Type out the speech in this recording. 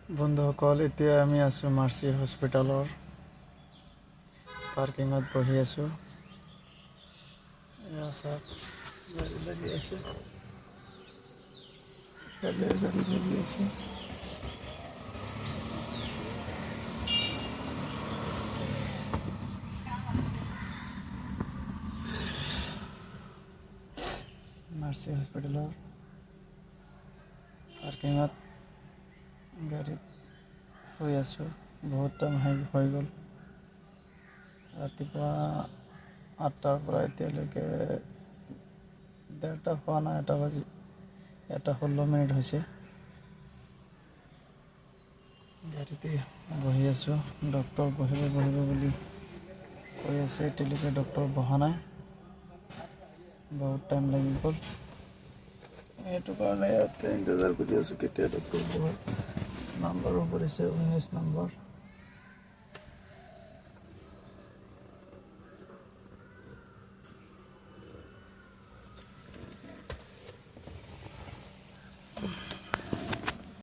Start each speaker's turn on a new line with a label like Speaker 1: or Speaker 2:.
Speaker 1: বন্ধুসকল, এতিয়া আমি আছোঁ মাৰ্চি হস্পিটেলৰ পাৰ্কিঙত বহি আছোঁ। এয়া চাওক, গাড়ী লাগি আছে, গাড়ী লাগি আছে। মাৰ্চি হস্পিটেলৰ পাৰ্কিঙত গাড়ীত শুই আছোঁ। বহুত টাইম হৈ গ'ল, ৰাতিপুৱা 8টাৰ পৰা এতিয়ালৈকে 1:30 হোৱা নাই, 1:16 হৈছে। গাড়ীতে বহি আছোঁ। ডক্টৰ বহিব বুলি কৈ আছে, এতিয়ালৈকে ডক্টৰ বহা নাই, বহুত টাইম লাগি গ'ল। সেইটো কাৰণে ইয়াতে ইন্তজাৰ কৰি আছোঁ কেতিয়া ডক্টৰ বহে। নাম্বাৰো কৰিছে 19 নম্বৰ।